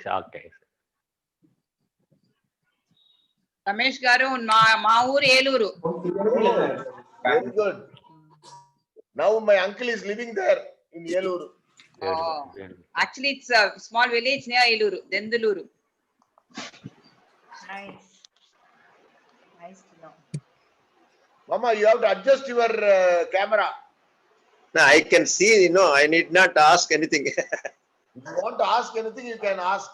Okay. Ramesh garu, ma ఊరు Eluru. Very good. Now my uncle is living there in Yeluru. Actually, it's a small village near Eluru, Denduluru. Nice. Nice to know. Mama, you have to adjust your camera. No, I can see, I need not ask anything. If you want to ask anything, you can ask.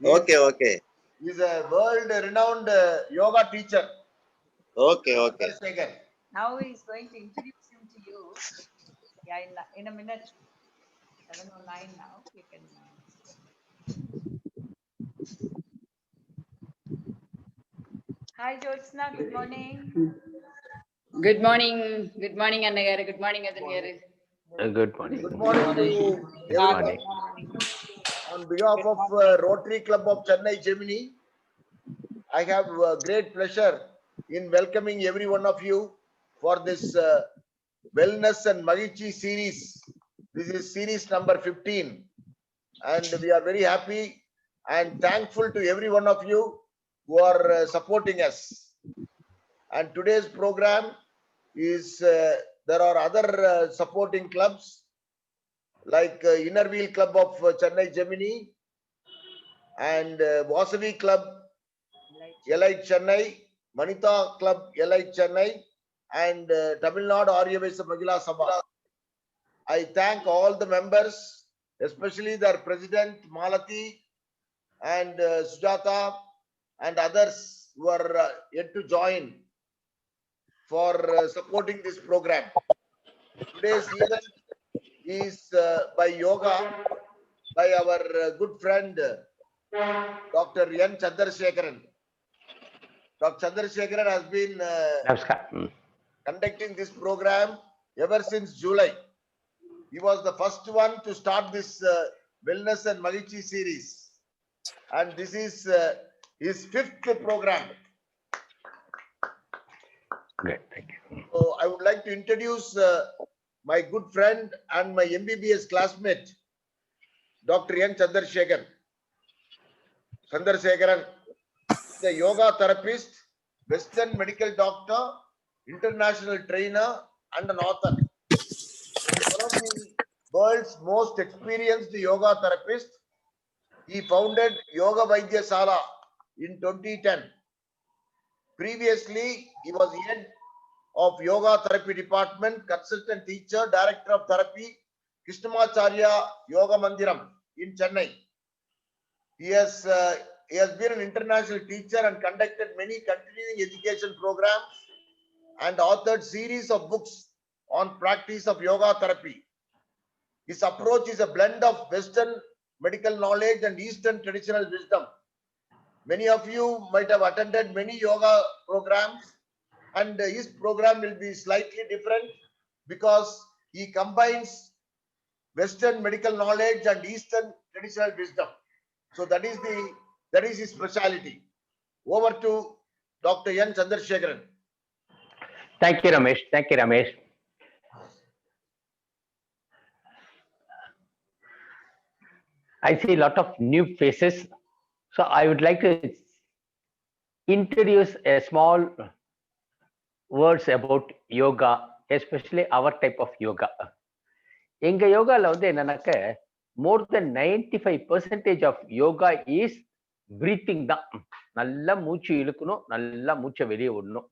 Okay. He's a world-renowned yoga teacher. Okay. Chandrasekhar. Now he's going to introduce him to you. Yeah, in a minute. 7:09 now. You can. Hi, Jyotsna. Good morning. Good morning. Good morning, Annagaru. Good morning, Adanyagaru. Good morning. Good morning to everyone. On behalf of Rotary Club of Chennai, Gemini, I have great pleasure in welcoming every one of you for this Wellness and Magichi series. This is series number 15, and we are very happy and thankful to every one of you who are supporting us. And today's program is there are other supporting clubs like Inner Wheel Club of Chennai Gemini and Vasavi Club Elite Chennai, Manita Club Elite Chennai, and Tamil Nadu Aryavesa Mahila Sabha. I thank all the members, especially their president Malati and Sujata and others who are yet to join for supporting this program. Today's event is by yoga by our good friend Dr. N. Chandrasekharan. Dr. Chandrasekharan has been conducting this program ever since July. He was the first one to start this Wellness and Magichi series. And this is his 5th program. Great, thank you. So I would like to introduce my good friend and my MBBS classmate, Dr. N. Chandrasekharan. Chandrasekharan is a yoga therapist, Western medical doctor, international trainer, and an author. One of the world's most experienced yoga therapists. He founded Yoga Vaidyasala in 2010. Previously, he was head of Yoga Therapy Department, consultant teacher, director of therapy, Krishnamacharya Yoga Mandiram in Chennai. He has been an international teacher and conducted many continuing education programs and authored series of books on practice of yoga therapy. His approach is a blend of Western medical knowledge and Eastern traditional wisdom. Many of you might have attended many yoga programs, and his program will be slightly different because he combines Western medical knowledge and Eastern traditional wisdom. So that is his speciality. Over to Dr. N. Chandrasekharan. Thank you, Ramesh. Thank you, Ramesh. I see a lot of new faces. So I would like to introduce a small words about yoga, especially our type of yoga. எங்க யோகால வந்து என்னன்னாக்க more than 95% of yoga is breathing தான். நல்லா மூச்சு இழுக்கணும், நல்லா மூச்சை வெளியே விடணும்.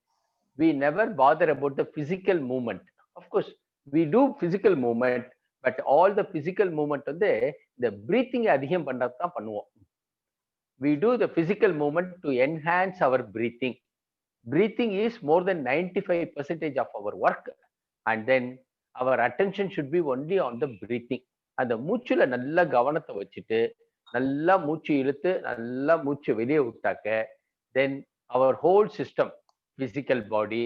We never bother about the physical movement. Of course, we do physical movement, but all the physical movement வந்து இந்த breathing அதிகம் பண்றது தான் பண்ணுவோம். We do the physical movement to enhance our breathing. Breathing is more than 95% of our work, and then our attention should be only on the breathing. அந்த மூச்சுல நல்ல கவனத்தை வச்சுட்டு நல்லா மூச்சு இழுத்து நல்லா மூச்சு வெளியே விட்டாக்க then our whole system, physical body,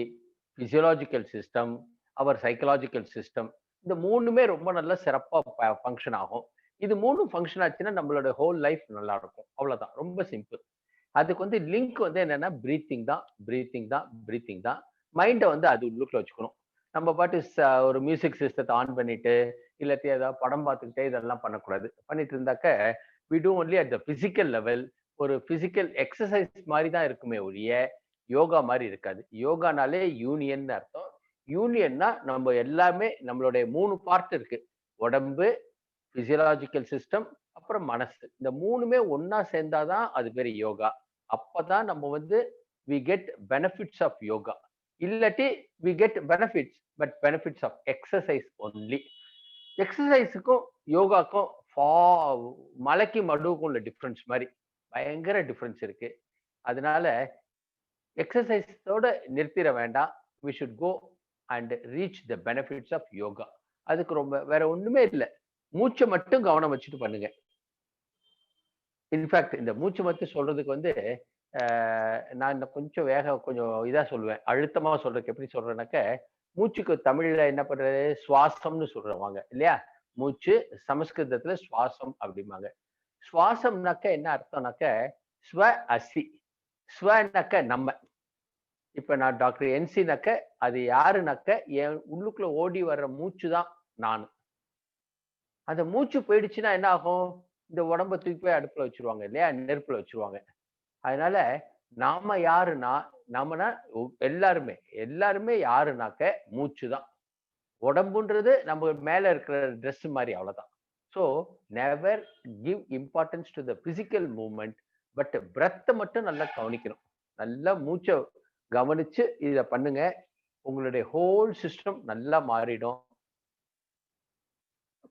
physiological system, our psychological system, இந்த மூணுமே ரொம்ப நல்லா சிறப்பா ஃபங்க்ஷன் ஆகும். இது மூணும் ஃபங்க்ஷன் ஆச்சுன்னா நம்மளோட ஹோல் லைஃப் நல்லா இருக்கும். அவ்வளவுதான், ரொம்ப சிம்பிள். அதுக்கு வந்து லிங்க் வந்து என்னன்னா பிரீத்திங் தான். மைண்டை வந்து அது உள்ளுக்குள்ள வச்சுக்கணும். நம்ம பாட்டு ஒரு மியூசிக் சிஸ்டத்தை ஆன் பண்ணிட்டு இல்லாட்டி ஏதாவது படம் பார்த்துக்கிட்டே இதெல்லாம் பண்ணக்கூடாது. பண்ணிட்டு இருந்தாக்க we do only at the physical level. ஒரு பிசிக்கல் எக்ஸசைஸ் மாதிரி தான் இருக்குமே ஒழிய யோகா மாதிரி இருக்காது. யோகானாலே யூனியன் அர்த்தம். யூனியன்னா நம்ம எல்லாமே நம்மளுடைய 3 பார்ட் இருக்கு. உடம்பு, பிசியலாஜிக்கல் சிஸ்டம், அப்புறம் மனசு. இந்த 3மே ஒன்னா சேர்ந்தாதான் அது பேரு யோகா. அப்பதான் நம்ம வந்து we get benefits of yoga. இல்லாட்டி we get benefits, but benefits of exercise only. எக்ஸசைஸுக்கும் யோகாக்கும் மலைக்கு மடுவுக்கும் உள்ள டிஃபரன்ஸ் மாதிரி பயங்கர டிஃபரன்ஸ் இருக்கு. அதனால எக்ஸசைஸோட நிறுத்திட வேண்டாம். we should go and reach the benefits of yoga. அதுக்கு ரொம்ப வேற ஒண்ணுமே இல்லை. மூச்சை மட்டும் கவனம் வச்சுட்டு பண்ணுங்க. இன்ஃபேக்ட் இந்த மூச்சு மட்டும் சொல்றதுக்கு வந்து நான் இந்த கொஞ்சம் இதா சொல்லுவேன். அழுத்தமா சொல்றதுக்கு எப்படி சொல்றேன்னாக்க, மூச்சுக்கு தமிழ்ல என்ன பண்றது, சுவாசம்னு சொல்றவாங்க இல்லையா? மூச்சு சமஸ்கிருதத்துல சுவாசம் அப்படிம்பாங்க. சுவாசம்னாக்க என்ன அர்த்தம்னாக்க ஸ்வ அசி. ஸ்வனாக்க நம்ம. இப்ப நான் டாக்டர் என்சினாக்க அது யாருனாக்க என் உள்ளுக்குள்ள ஓடி வர்ற மூச்சு தான் நான். அந்த மூச்சு போயிடுச்சுன்னா என்ன ஆகும்? இந்த உடம்ப தூக்கி போய் அடுப்புல வச்சிருவாங்க இல்லையா? நெருப்புல வச்சிருவாங்க. அதனால நாம யாருன்னா, நாமனா எல்லாருமே யாருனாக்க மூச்சு தான். உடம்புன்றது நம்ம மேல இருக்கிற ட்ரெஸ் மாதிரி, அவ்வளவுதான். So never give importance to the physical movement, but பிரெத்தை மட்டும் நல்லா கவனிக்கணும். நல்லா மூச்சை கவனிச்சு இதை பண்ணுங்க. உங்களுடைய ஹோல் சிஸ்டம் நல்லா மாறிடும்.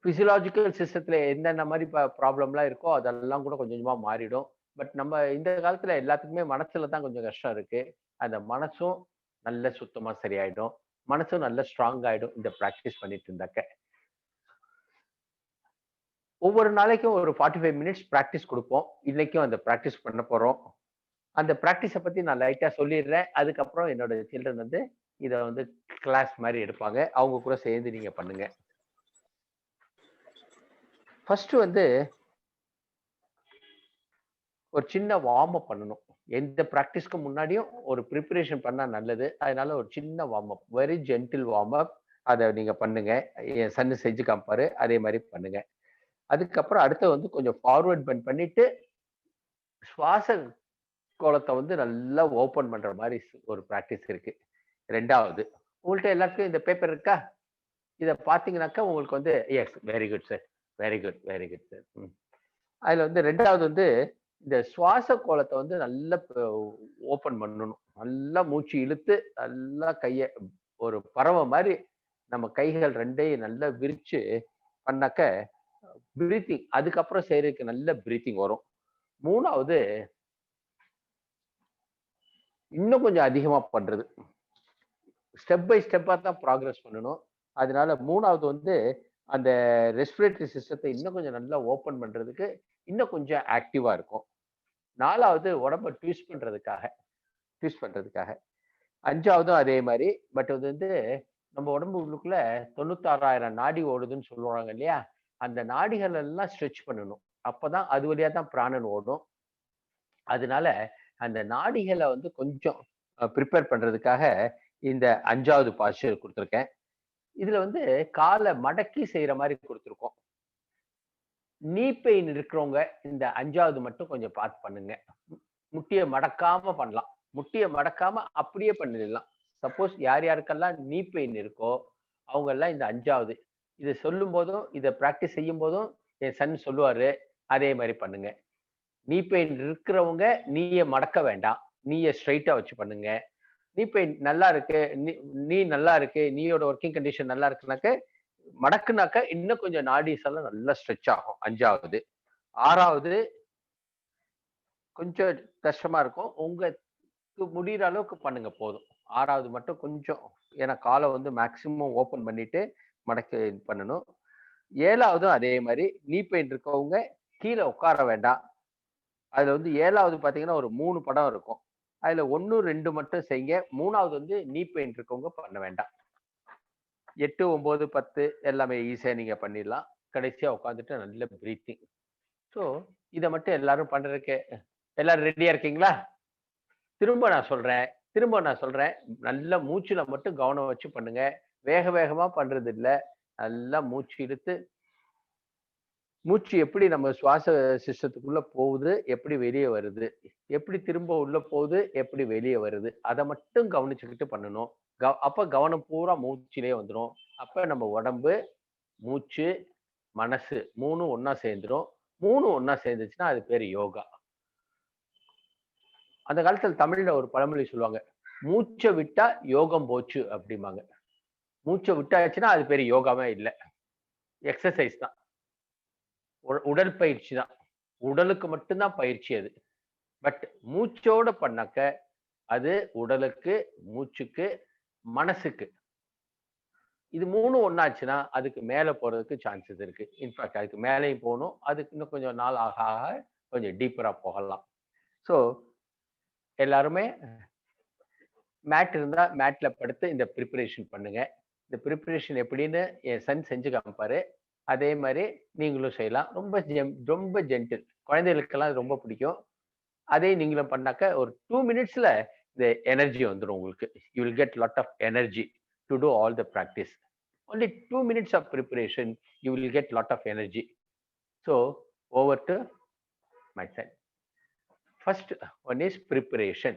பிசியலாஜிக்கல் சிஸ்டத்துல என்னென்ன மாதிரி ப்ராப்ளம்லாம் இருக்கோ அதெல்லாம் கூட கொஞ்சம் கொஞ்சமா மாறிடும். பட் நம்ம இந்த காலத்துல எல்லாத்துக்குமே மனசுல தான் கொஞ்சம் கஷ்டம் இருக்கு. அந்த மனசும் நல்ல சுத்தமா சரியாயிடும். மனசும் நல்ல ஸ்ட்ராங் ஆயிடும் இந்த பிராக்டிஸ் பண்ணிட்டு இருந்தாக்க. ஒவ்வொரு நாளைக்கும் ஒரு 45 மினிட்ஸ் பிராக்டிஸ் கொடுப்போம். இன்னைக்கும் அந்த பிராக்டிஸ் பண்ண போறோம். அந்த பிராக்டிஸை பத்தி நான் லைட்டா சொல்லிடுறேன். அதுக்கப்புறம் என்னோட சில்ட்ரன் வந்து இதை வந்து கிளாஸ் மாதிரி எடுப்பாங்க. அவங்க கூட சேர்ந்து நீங்க பண்ணுங்க. ஃபர்ஸ்ட் வந்து ஒரு சின்ன வார்ம் அப் பண்ணணும். எந்த பிராக்டிஸ்க்கு முன்னாடியும் ஒரு ப்ரிப்பரேஷன் பண்ணா நல்லது. அதனால ஒரு சின்ன warm up, very gentle warm up, அதை நீங்க பண்ணுங்க. என் சன்னு செஞ்சு காமிப்பாரு, அதே மாதிரி பண்ணுங்க. அதுக்கப்புறம் அடுத்து வந்து கொஞ்சம் ஃபார்வர்ட் பெண்ட் பண்ணிட்டு சுவாச கோலத்தை வந்து நல்லா ஓப்பன் பண்ற மாதிரி ஒரு பிராக்டிஸ் இருக்கு. ரெண்டாவது, உங்கள்கிட்ட எல்லாத்துக்கும் இந்த பேப்பர் இருக்கா? இதை பார்த்தீங்கன்னாக்கா உங்களுக்கு வந்து yes, very good sir, very good sir. அதுல வந்து ரெண்டாவது வந்து இந்த சுவாச கோலத்தை வந்து நல்லா ஓப்பன் பண்ணணும். நல்லா மூச்சு இழுத்து நல்லா கையை ஒரு பறவை மாதிரி நம்ம கைகள் ரெண்டையும் நல்லா விரிச்சு பண்ணாக்க பிரீத்திங், அதுக்கப்புறம் செய்யறதுக்கு நல்ல பிரீத்திங் வரும். மூணாவது, இன்னும் கொஞ்சம் அதிகமா பண்றது, ஸ்டெப் பை ஸ்டெப்பா தான் ப்ராக்ரஸ் பண்ணணும். அதனால மூணாவது வந்து அந்த ரெஸ்பிரேட்டரி சிஸ்டத்தை இன்னும் கொஞ்சம் நல்லா ஓப்பன் பண்றதுக்கு இன்னும் கொஞ்சம் ஆக்டிவா இருக்கும். நாலாவது, உடம்ப ட்விஸ்ட் பண்றதுக்காக. அஞ்சாவதும் அதே மாதிரி. பட் அது வந்து நம்ம உடம்பு உள்ளுக்குள்ள 96,000 நாடி ஓடுதுன்னு சொல்லுவாங்க இல்லையா? அந்த நாடிகள் எல்லாம் ஸ்ட்ரெச் பண்ணணும். அப்பதான் அது வழியா தான் பிராணன் ஓடும். அதனால அந்த நாடிகளை வந்து கொஞ்சம் ப்ரிப்பேர் பண்றதுக்காக இந்த 5வது பாஸ்டர் கொடுத்துருக்கேன். இதுல வந்து காலை மடக்கி செய்யற மாதிரி கொடுத்துருக்கோம். நீ பெயின் இருக்கிறவங்க இந்த 5வது மட்டும் கொஞ்சம் பார்த்து பண்ணுங்க. முட்டியை மடக்காம பண்ணலாம். முட்டியை மடக்காம அப்படியே பண்ணிடலாம். சப்போஸ் யார் யாருக்கெல்லாம் நீ பெயின் இருக்கோ அவங்க எல்லாம் இந்த 5வது இதை சொல்லும் போதும் இதை பிராக்டிஸ் செய்யும் போதும் என் சன் சொல்லுவாரு, அதே மாதிரி பண்ணுங்க. நீ பெயின் இருக்கிறவங்க நீயை மடக்க வேண்டாம், நீயை ஸ்ட்ரைட்டா வச்சு பண்ணுங்க. நீ பெயின் நல்லா இருக்கு, நீ நல்லா இருக்கு, நீயோட ஒர்க்கிங் கண்டிஷன் நல்லா இருக்குனாக்க மடக்குனாக்க இன்னும் கொஞ்சம் நாடிஸ் எல்லாம் நல்லா ஸ்ட்ரெச் ஆகும். 5வது. 6வது கொஞ்சம் கஷ்டமா இருக்கும், உங்களுக்கு முடிகிற அளவுக்கு பண்ணுங்க போதும். 6வது மட்டும் கொஞ்சம், ஏன்னா காலை வந்து மேக்சிமம் ஓப்பன் பண்ணிட்டு மடக்கி பண்ணணும். 7வதும் அதே மாதிரி. நீ பெயின் இருக்கவங்க கீழே உட்கார வேண்டாம். அதுல வந்து 7வது பாத்தீங்கன்னா ஒரு 3 படம் இருக்கும். அதுல 1, 2 மட்டும் செய்யுங்க. 3வது வந்து நீ பெயின் இருக்கவங்க பண்ண வேண்டாம். 8, 9, 10 எல்லாமே ஈஸியா நீங்க பண்ணிடலாம். கடைசியா உட்காந்துட்டு நல்ல பிரீத்திங். ஸோ இதை மட்டும் எல்லாரும் பண்றதுக்கு எல்லாரும் ரெடியா இருக்கீங்களா? திரும்ப நான் சொல்றேன், நல்ல மூச்சுல மட்டும் கவனம் வச்சு பண்ணுங்க. வேகமா பண்றது இல்லை. நல்லா மூச்சு இழுத்து மூச்சு எப்படி நம்ம சுவாச சிஸ்டத்துக்குள்ள போகுது, எப்படி வெளியே வருது, எப்படி திரும்ப உள்ள போகுது, எப்படி வெளியே வருது, அதை மட்டும் கவனிச்சுக்கிட்டு பண்ணணும். அப்ப கவனம் பூரா மூச்சிலே வந்துடும். அப்ப நம்ம உடம்பு, மூச்சு, மனசு மூணும் ஒன்னா சேர்ந்துடும். மூணும் ஒன்னா சேர்ந்துச்சுன்னா அது பேரு யோகா. அந்த காலத்துல தமிழ்ல ஒரு பழமொழி சொல்லுவாங்க, மூச்சை விட்டா யோகம் போச்சு அப்படிம்பாங்க. மூச்சை விட்டாச்சுன்னா அது பேரு யோகாவே இல்லை, எக்ஸசைஸ் தான், உடற்பயிற்சி தான். உடலுக்கு மட்டும்தான் பயிற்சி அது. பட் மூச்சோட பண்ணாக்க அது உடலுக்கு, மூச்சுக்கு, மனசுக்கு, இது மூணும் ஒன்னாச்சுன்னா அதுக்கு மேல போறதுக்கு சான்சஸ் இருக்கு. இன்ஃபேக்ட் அதுக்கு மேலேயும் போகணும். அதுக்கு இன்னும் கொஞ்சம் நாள் ஆக ஆக கொஞ்சம் டீப்பரா போகலாம். ஸோ எல்லாருமே மேட் இருந்தா மேட்ல படுத்து இந்த ப்ரிப்பரேஷன் பண்ணுங்க. இந்த ப்ரிப்பரேஷன் எப்படின்னு என் சன் செஞ்சு காமிப்பாரு. அதே மாதிரி நீங்களும் செய்யலாம். ரொம்ப ஜென்டில், குழந்தைகளுக்கெல்லாம் ரொம்ப பிடிக்கும். அதே நீங்களும் பண்ணாக்க ஒரு 2 மினிட்ஸ்ல இந்த எனர்ஜி வந்துடும் உங்களுக்கு. You will get lot of energy to do all the practice. Only 2 minutes of preparation, you will get lot of energy. So over to my side. First one is preparation.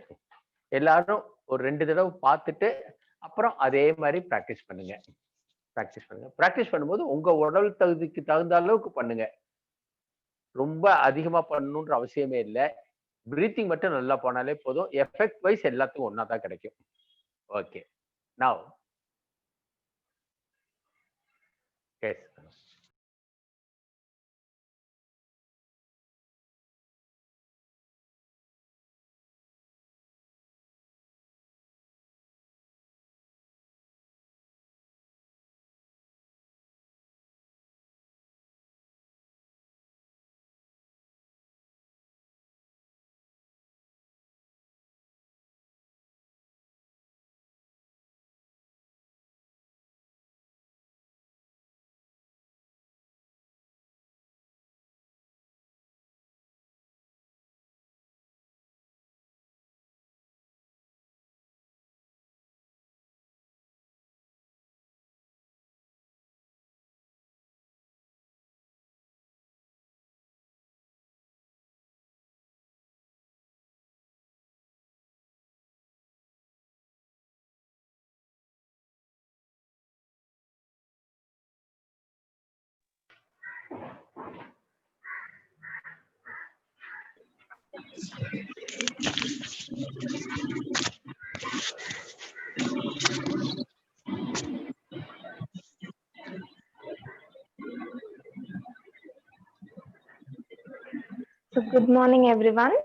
எல்லாரும் ஒரு 2 தடவை பார்த்துட்டு அப்புறம் அதே மாதிரி practice பண்ணுங்க. Practice பண்ணும்போது உங்க உடல் தகுதிக்கு தகுந்த அளவுக்கு பண்ணுங்க. ரொம்ப அதிகமா பண்ணணுன்ற அவசியமே இல்லை. பிரீத்திங் மட்டும் நல்லா போனாலே போதும். எஃபெக்ட் வைஸ் எல்லாத்துக்கும் ஒன்னா தான் கிடைக்கும். Okay, now yes. So good morning everyone.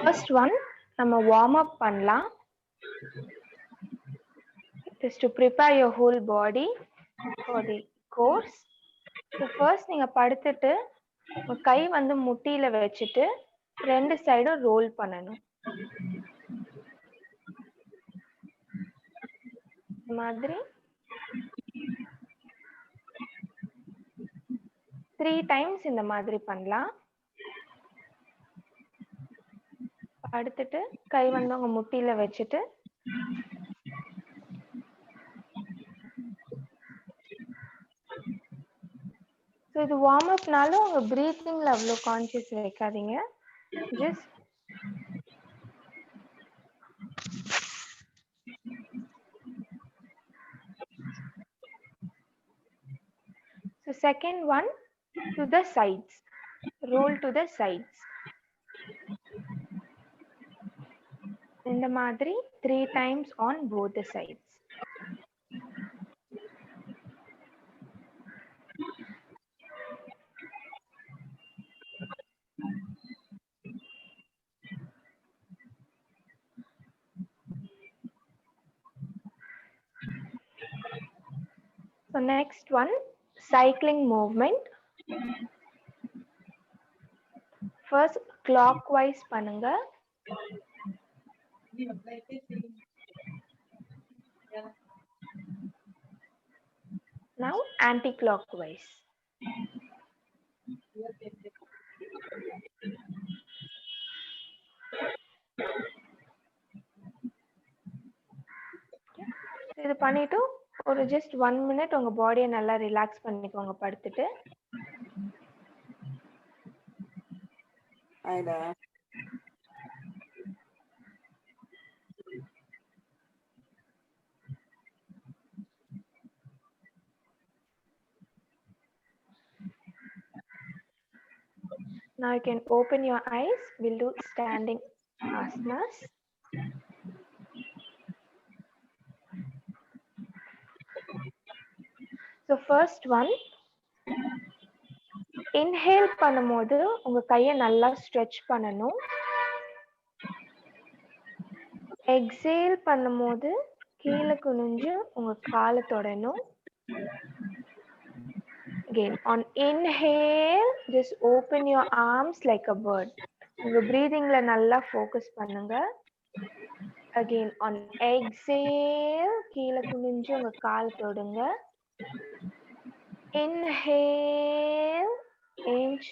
First one, நம்ம warm up பண்ணலாம். Just to prepare your whole body for the course. So first நீங்க படுத்துட்டு கை வந்து முட்டியில வச்சுட்டு 2 சைடும் ரோல் பண்ணணும். இந்த மாதிரி 3 times இந்த மாதிரி பண்ணலாம். படுத்துட்டு கை வந்து உங்க முட்டியில வச்சுட்டு ஸோ இது வார்ம் அப்னால உங்க பிரீத்திங்ல அவ்வளோ கான்சியஸ் வைக்காதீங்க. Just so second one, to the sides, roll to the sides. இந்த மாதிரி 3 times on both the sides. So next one, cycling movement. First clockwise பண்ணுங்க. Now anti-clockwise. இது பண்ணிட்டு ஒரு just 1 minute உங்க பாடியை நல்லா ரிலாக்ஸ் பண்ணிக்கோங்க படுத்துட்டு. ஆயிடா. Now you can open your eyes. We'll do standing asanas. So first one, inhale பண்ணும்போது உங்க கையை நல்லா stretch பண்ணணும். Exhale பண்ணும்போது கீழே குனிஞ்சு உங்க காலை தொடணும். Again, on inhale, just open your arms like a bird. உங்க breathingல நல்லா focus பண்ணுங்க. Again, on exhale, கீழே குனிஞ்சு உங்க காலை தொடுங்க. Inhale, inch,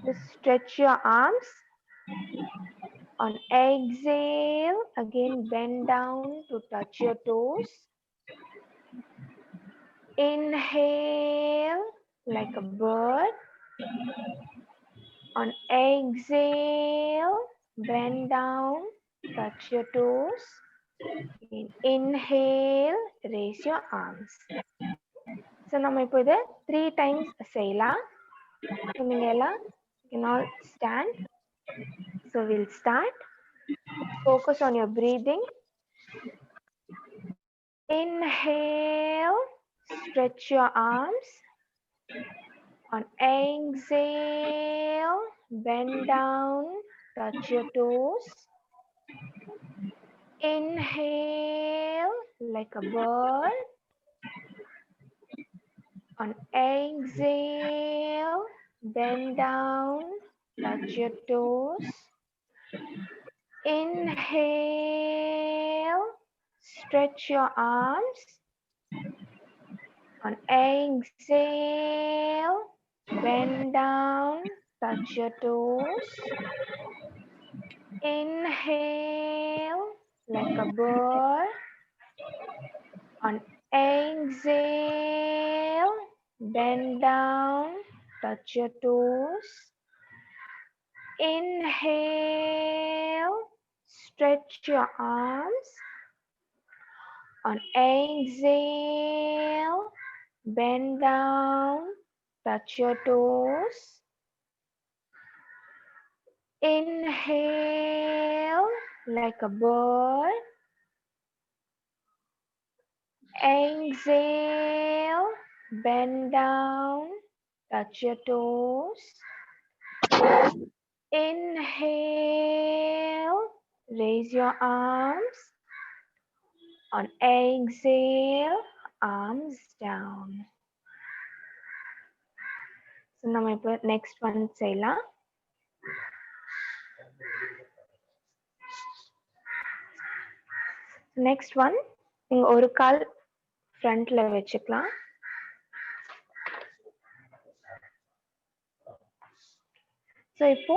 just stretch your arms. On exhale, again bend down to touch your toes. Inhale like a bird. On exhale, bend down, touch your toes. Inhale, raise your arms. So நம்ம இப்போ இதை 3 times செய்யலாம். So நீங்க எல்லாம் you can all stand. So we'll start. Focus on your breathing. Inhale, stretch your arms. On exhale, bend down, touch your toes. Inhale like a bird. On exhale, bend down, touch your toes. Inhale, stretch your arms. On exhale, bend down, touch your toes. Inhale like a bird. On exhale, bend down, touch your toes. Inhale, stretch your arms. On exhale, bend down, touch your toes. Inhale like a bird. Exhale, bend down, touch your toes. Inhale, raise your arms. On exhale, arms down. So நம்ம இப்போ next one செய்யலாம். Next one, நீங்க ஒரு கால் ஃப்ரண்ட்ல வச்சுக்கலாம். So இப்போ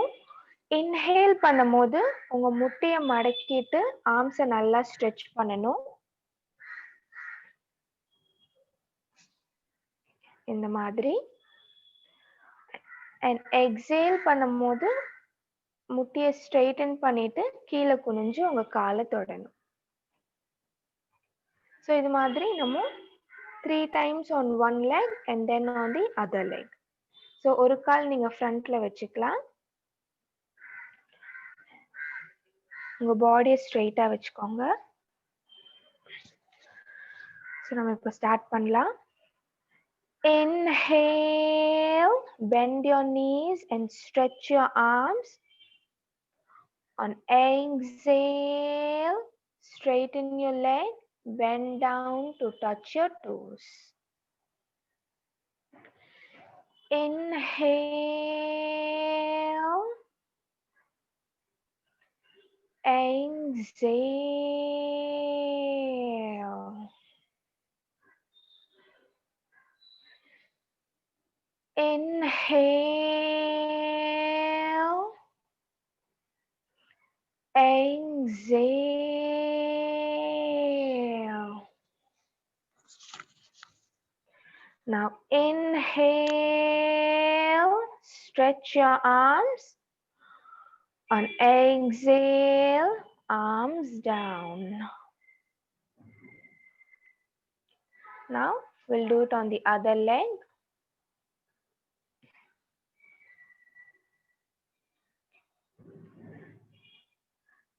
inhale பண்ணும்போது உங்க முட்டையை மடக்கிட்டு ஆர்ம்ஸை நல்லா ஸ்ட்ரெச் பண்ணணும். இந்த மாதிரி. அண்ட் எக்ஸேல் பண்ணும்போது முட்டையை ஸ்ட்ரெயிட்டன் பண்ணிட்டு கீழே குனிஞ்சு உங்க காலை தொடணும். ஸோ இது மாதிரி நம்ம 3 times on one leg and then on the other leg. So ஒரு கால் நீங்க ஃப்ரண்ட்ல வச்சுக்கலாம். உங்க பாடியை ஸ்ட்ரெயிட்டா வச்சுக்கோங்க. ஸோ நம்ம இப்போ ஸ்டார்ட் பண்ணலாம். Inhale, bend your knees and stretch your arms. On exhale, straighten your leg, bend down to touch your toes. Inhale, exhale. Inhale, exhale. Now inhale, stretch your arms. On exhale, arms down. Now we'll do it on the other leg.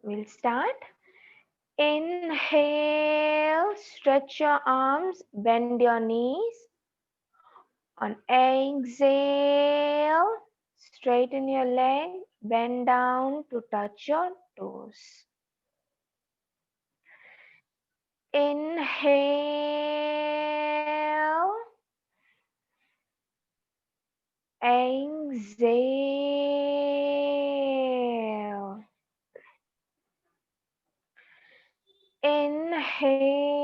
We'll start. Inhale, stretch your arms, bend your knees. On exhale, straighten your leg, bend down to touch your toes. Inhale, exhale. Inhale,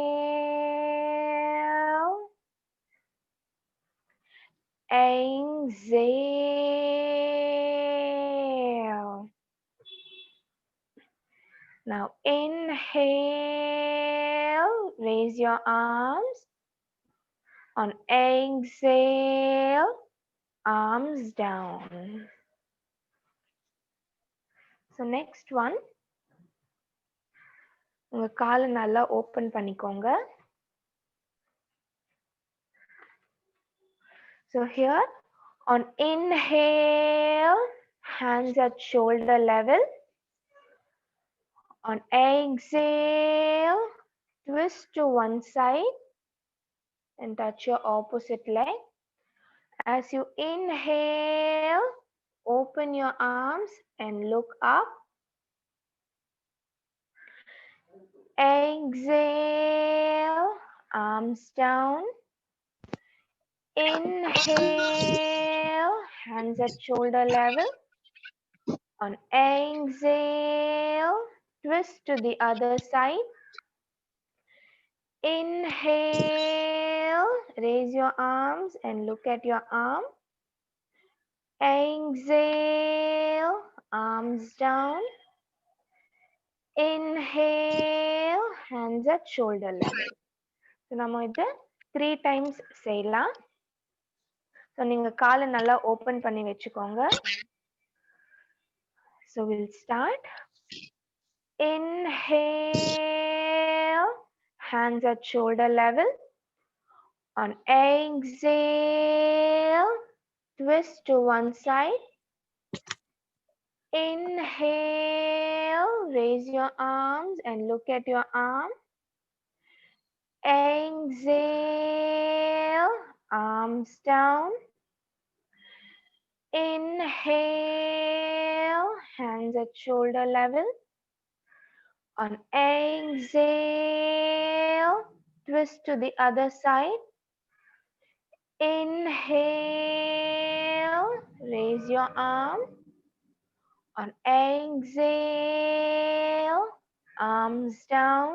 exhale. Now inhale, raise your arms. On exhale, arms down. So next one, உங்க காலை நல்லா open பண்ணிக்கோங்க. So here, on inhale, hands at shoulder level. On exhale, twist to one side and touch your opposite leg. As you inhale, open your arms and look up. Exhale, arms down. Inhale, hands at shoulder level. On exhale, twist to the other side. Inhale, raise your arms and look at your arm. Exhale, arms down. Inhale, hands at shoulder level. So நம்ம இதை 3 times செய்யலாம். So நீங்க காலை நல்லா open பண்ணி வெச்சுக்கோங்க. So we'll start. Inhale, hands at shoulder level. On exhale, twist to one side. Inhale, raise your arms and look at your arm. Exhale, arms down. Inhale, hands at shoulder level. On exhale, twist to the other side. Inhale, raise your arm. On exhale, arms down.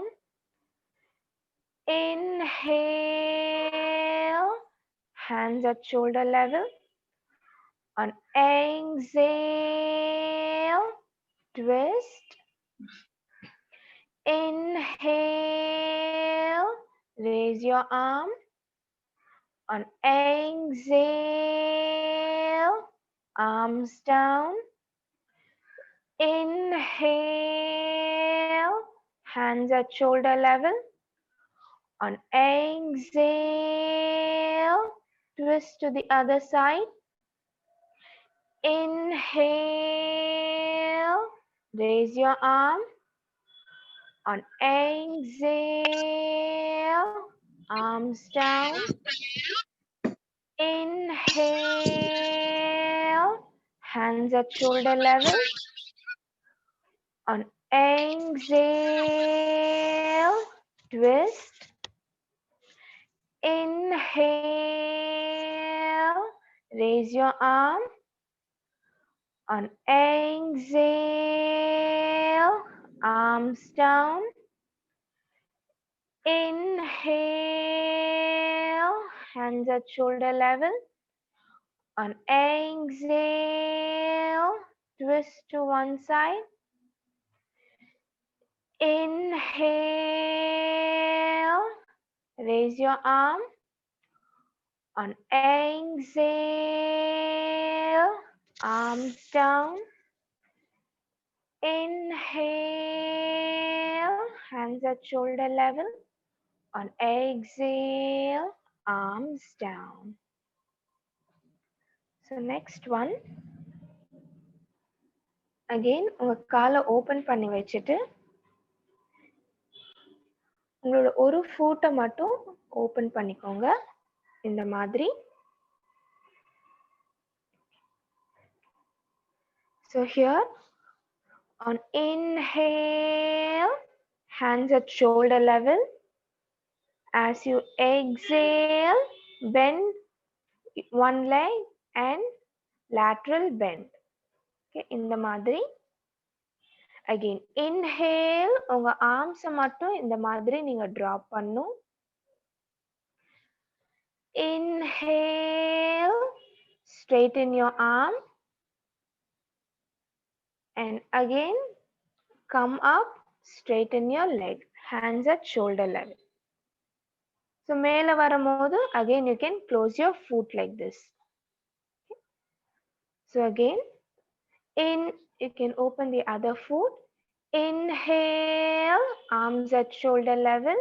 Inhale, hands at shoulder level. On exhale, twist. Inhale, raise your arm. On exhale, arms down. Inhale, hands at shoulder level. On exhale, twist to the other side. Inhale, raise your arm. On exhale, arms down. Inhale, hands at shoulder level. On exhale, twist. Inhale, raise your arm. On exhale, arms down. Inhale, hands at shoulder level. On exhale, twist to one side. Inhale, raise your arm. On exhale, arms down. Inhale, hands at shoulder level. On exhale, arms down. So next one. Again, உங்க காலை open பண்ணி வச்சுட்டு உங்களோட ஒரு ஃபூட்டை மட்டும் open பண்ணிக்கோங்க இந்த மாதிரி. So here on inhale, hands at shoulder level. As you exhale, bend one leg and lateral bend. Okay, இந்த மாதிரி. Again, inhale, உங்க arms மட்டும் இந்த மாதிரி நீங்க drop பண்ணும். Inhale, straighten your arm. And again, come up, straighten your leg, hands at shoulder level. So மேல வரும்போது again you can close your foot like this. Okay. So again, you can open the other foot. Inhale, arms at shoulder level.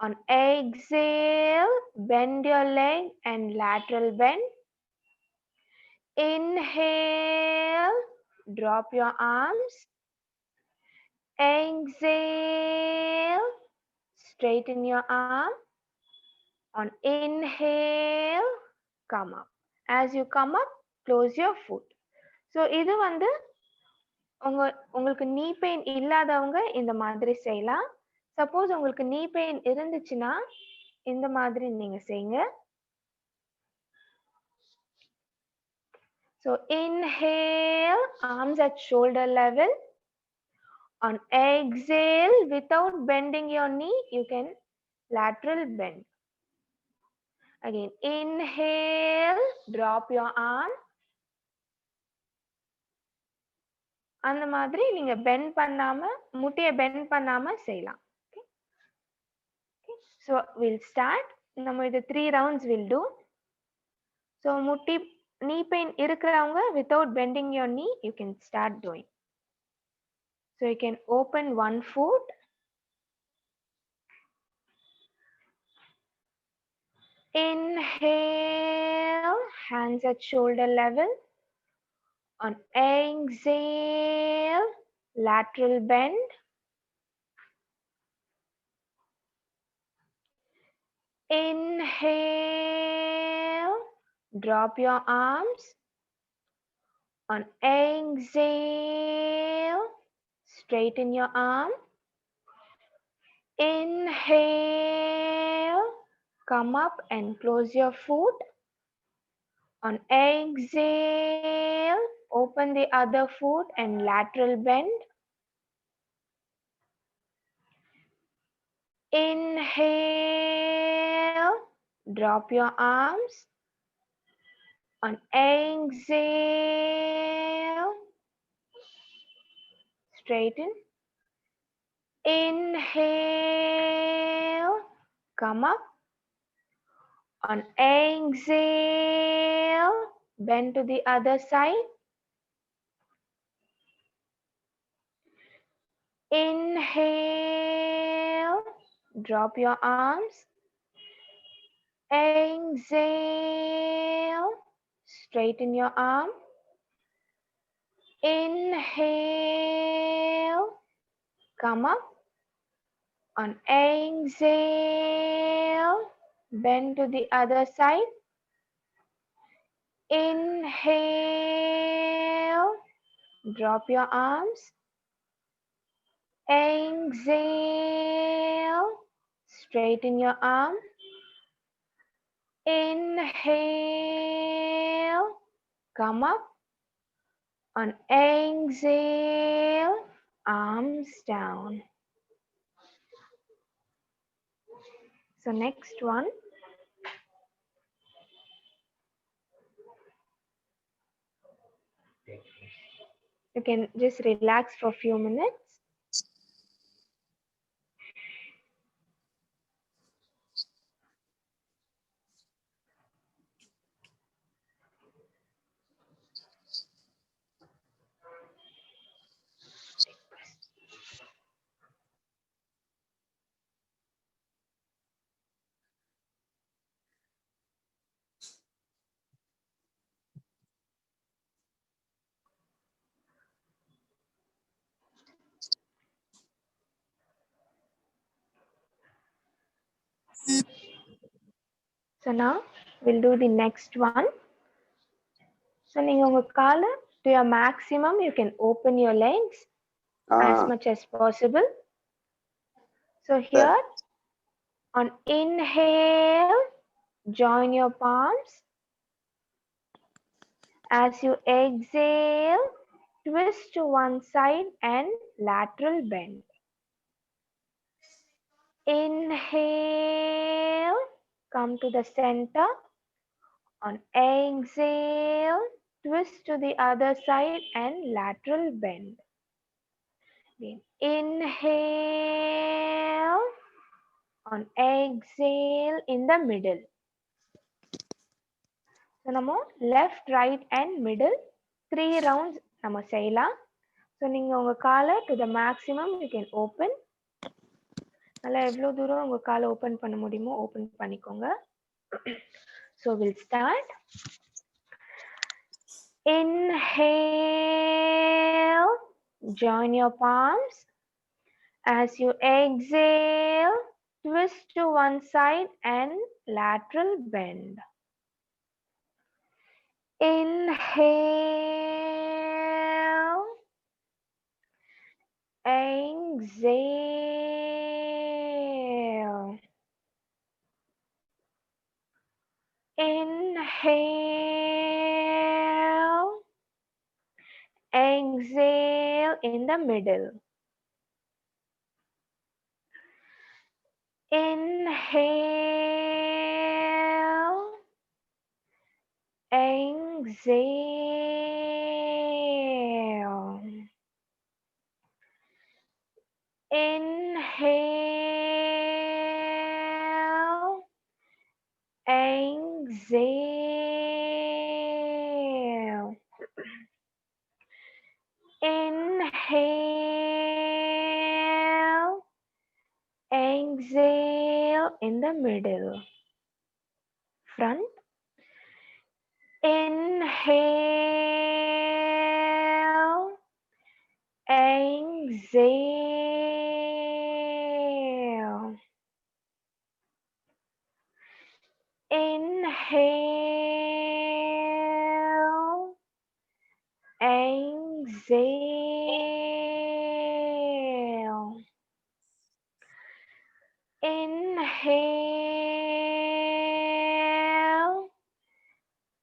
On exhale, bend your leg and lateral bend. Inhale, drop your arms. Exhale, straighten your arm. On inhale, come up. As you come up, close your foot. So இது வந்து உங்களுக்கு knee pain இல்லாதவங்க இந்த மாதிரி செய்யலாம். Suppose உங்களுக்கு knee pain இருந்துச்சுன்னா இந்த மாதிரி நீங்க செய்யுங்க. So inhale, arms at shoulder level. On exhale, without bending your knee, you can lateral bend. Again, inhale, drop your arm. அந்த மாதிரி நீங்க bend பண்ணாம முட்டியை bend பண்ணாம செய்யலாம். Okay. So we'll start. நம்ம இது 3 rounds will do. So முட்டி knee pain இருக்கிறவங்க without bending your knee, you can start doing. So you can open one foot. Inhale, hands at shoulder level. On exhale, lateral bend. Inhale, drop your arms. On exhale, straighten your arm. Inhale, come up and close your foot. On exhale, open the other foot and lateral bend. Inhale, drop your arms. On exhale, straighten. Inhale, come up. On exhale, bend to the other side. Inhale, drop your arms. Exhale, straighten your arm. Inhale, come up. On exhale, bend to the other side. Inhale, drop your arms. Exhale, straighten your arm. Inhale, come up. On exhale, arms down. So next one. You can just relax for a few minutes. So now we'll do the next one. So நீங்க உங்க காலை to your maximum, you can open your legs as much as possible. So here on inhale, join your palms. As you exhale, twist to one side and lateral bend. Inhale, come to the center. On exhale, twist to the other side and lateral bend. Again, inhale. On exhale, in the middle. So நம்ம left, right and middle 3 rounds நம்ம செய்யலாம். So நீங்க உங்க காலை to the maximum you can open. நல்லா எவ்வளவு தூரம் உங்க காலை ஓபன் பண்ண முடியுமோ ஓபன் பண்ணிக்கோங்க. So we'll start. Inhale, join your palms. As you exhale, twist to one side and lateral bend. Inhale, exhale. Inhale, exhale in the middle. Inhale, exhale. Inhale, exhale. Inhale, exhale in the middle. Front. Inhale, exhale. Inhale, exhale. Inhale,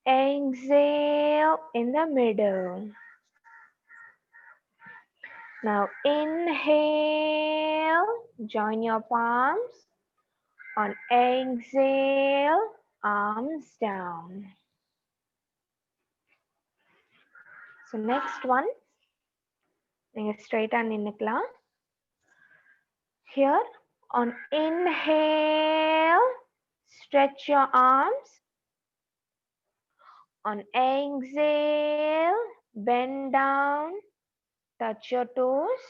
exhale in the middle. Now inhale, join your palms. On exhale, arms down. So next one, நீங்க straight ah நின்னுக்கலாம். Here on inhale, stretch your arms. On exhale, bend down, touch your toes.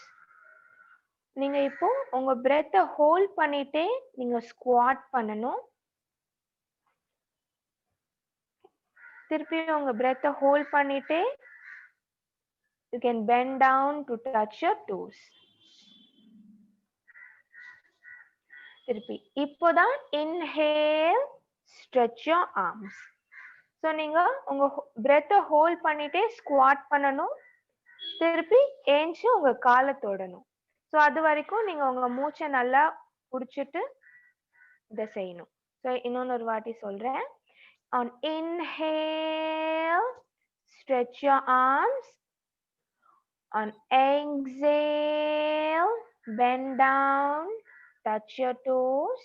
நீங்க இப்போ உங்க breath hold பண்ணிட்டே நீங்க squat பண்ணணும். திருப்பி உங்க breath hold பண்ணிட்டே you can bend down to touch your toes. திருப்பி இப்போதான் inhale, stretch your arms. So நீங்க உங்க breath hold பண்ணிட்டே squat பண்ணணும். திருப்பி ஏஞ்சி உங்க காலை தொடணும். So அது வரைக்கும் நீங்க உங்க மூச்சை நல்லா புடிச்சிட்டு இதை செய்யணும். So இன்னொரு வாட்டி சொல்றேன். On inhale, stretch your arms. On exhale, bend down, touch your toes.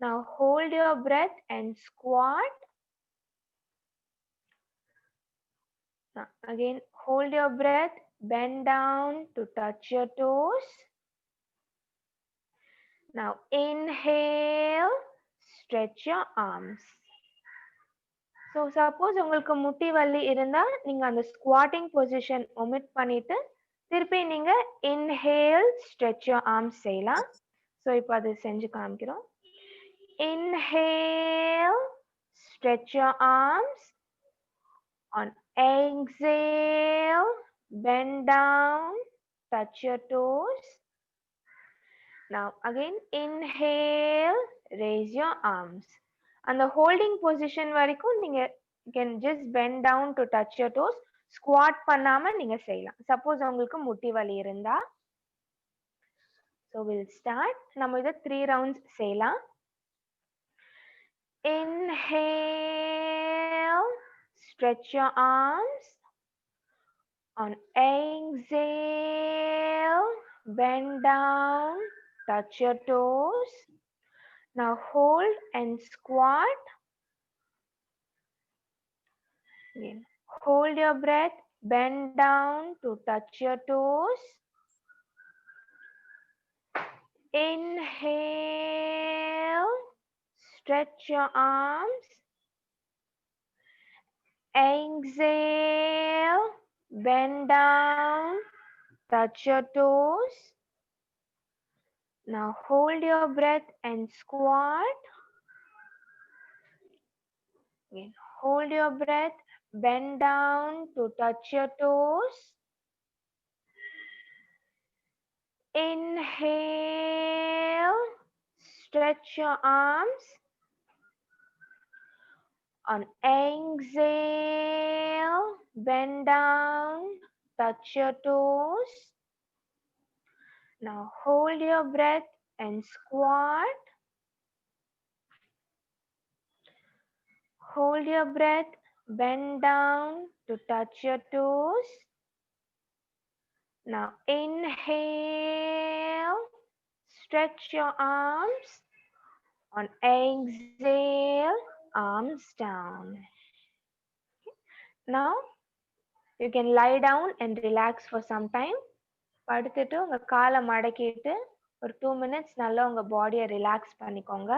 Now hold your breath and squat. Now again, hold your breath, bend down to touch your toes. Now inhale, stretch your arms. So suppose உங்களுக்கு முட்டி வலி இருந்தா நீங்க அந்த squatting position omit பண்ணிட்டு திருப்பி நீங்க inhale, stretch your arms செய்யலாம். So இப்போ அது செஞ்சு காமிக்கிறோம். Inhale, stretch your arms. On exhale, bend down, touch your toes. Now again inhale, raise your arms. அந்த holding position வரைக்கும் நீங்க can just bend down to touch your toes. Squat பண்ணாம நீங்க செய்யலாம். Suppose உங்களுக்கு முட்டி வலி இருந்தா. So we'll start. நம்ம இத 3 rounds செய்யலாம். Inhale, stretch your arms. On exhale, bend down, touch your toes. Now hold and squat. Again, hold your breath, bend down to touch your toes. Inhale, stretch your arms. Exhale, bend down, touch your toes. Now hold your breath and squat. Again, hold your breath, bend down to touch your toes. Inhale, stretch your arms. On exhale, bend down, touch your toes. Now hold your breath and squat. Hold your breath, bend down to touch your toes. Now inhale, stretch your arms. On exhale, arms down. Now you can lie down and relax for some time. படுத்துட்டு உங்க காலை மடக்கிட்டு ஒரு 2 minutes நல்லா உங்க பாடியை relax பண்ணிக்கோங்க.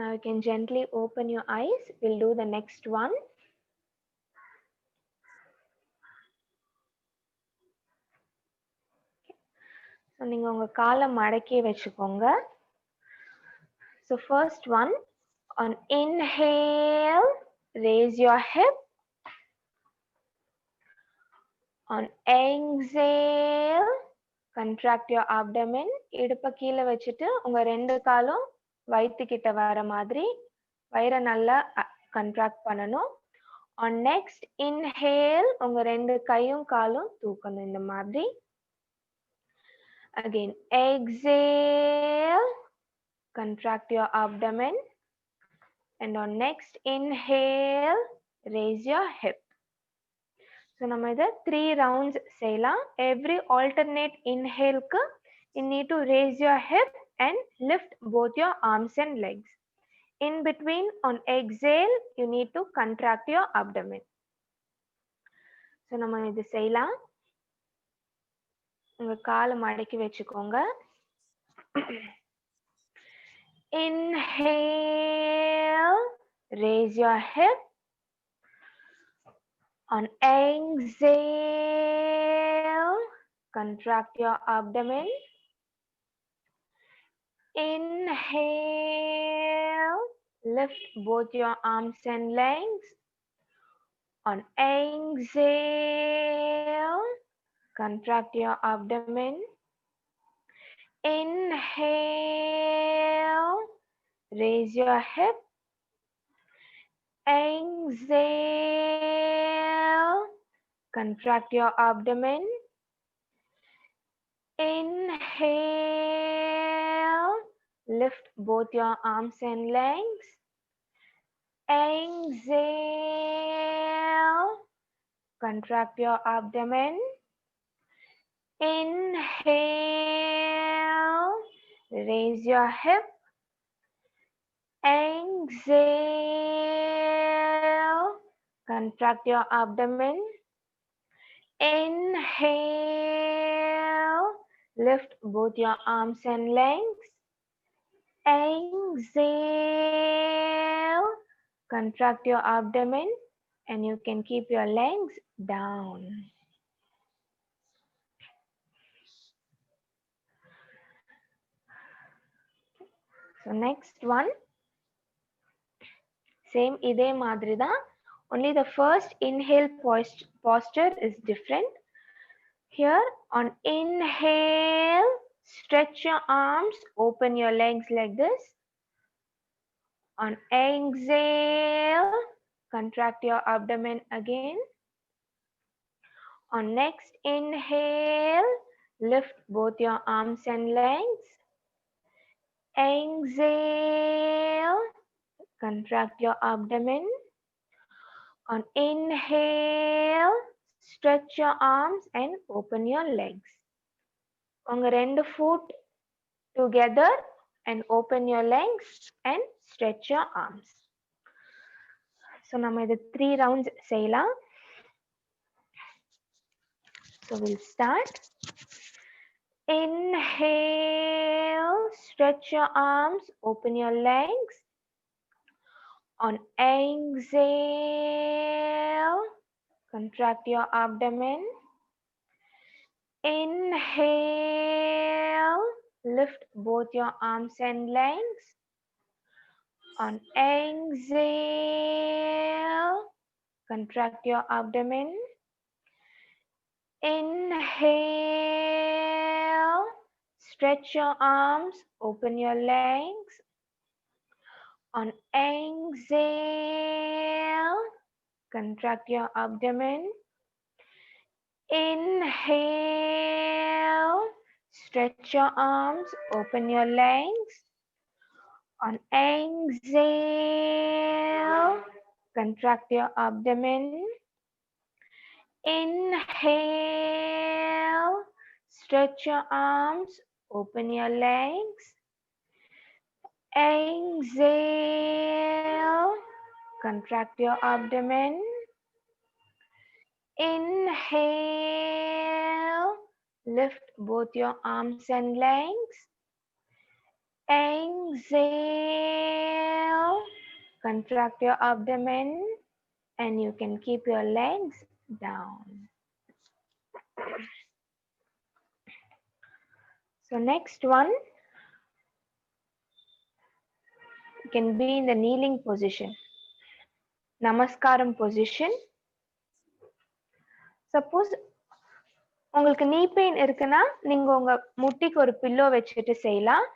Now you can gently open your eyes. We'll do the next one. So நீங்க உங்க காலை மடக்கி வச்சுக்கோங்க. So first one, on inhale, raise your hip. On exhale, contract your abdomen. இடுப்பை கீழே வச்சுட்டு உங்க ரெண்டு காலும் வயித்துக்கிட்ட வர மாதிரி வயிறை நல்லா கண்ட்ராக்ட் பண்ணணும். On next inhale, உங்க ரெண்டு கையும் காலும் தூக்கணும் இந்த மாதிரி. Again, exhale, contract your abdomen. And on next inhale, raise your hip. So நம்ம இதை 3 rounds செய்யலாம். Every alternate inhale-க்கு you need to raise your hip and lift both your arms and legs. In between, on exhale, you need to contract your abdomen. So நம்ம இது செய்யலாம். உங்க காலை மடக்கி வச்சுக்கோங்க. Inhale, raise your hip. On exhale, contract your abdomen. Inhale, lift both your arms and legs. On exhale, contract your abdomen. Inhale, raise your hip. Exhale, contract your abdomen. Inhale, lift both your arms and legs. Exhale, contract your abdomen. Inhale, raise your hip. Exhale, contract your abdomen. Inhale, lift both your arms and legs. Exhale, contract your abdomen, and you can keep your legs down. So next one, same idhe madri da, only the first inhale posture is different. Here on inhale, stretch your arms, open your legs like this. On exhale, contract your abdomen again. On next inhale, lift both your arms and legs. Exhale, contract your abdomen. On inhale, stretch your arms and open your legs. Unga rendu foot together and open your legs and stretch your arms. So nama idu 3 rounds seiyalam. So we'll start. Inhale, stretch your arms, open your legs. On exhale, contract your abdomen. Inhale, lift both your arms and legs. On exhale, contract your abdomen. Inhale, stretch your arms, open your legs. On exhale, contract your abdomen. Inhale, stretch your arms, open your legs. On exhale, contract your abdomen. Inhale, stretch your arms, open your legs. Exhale, contract your abdomen. Inhale, lift both your arms and legs. Exhale, contract your abdomen, and you can keep your legs down. So next one, you can be in the kneeling position, Namaskaram position. Suppose உங்களுக்கு knee pain இருக்குன்னா நீங்க உங்க முட்டிக்கு ஒரு pillow வச்சுட்டு செய்யலாம்.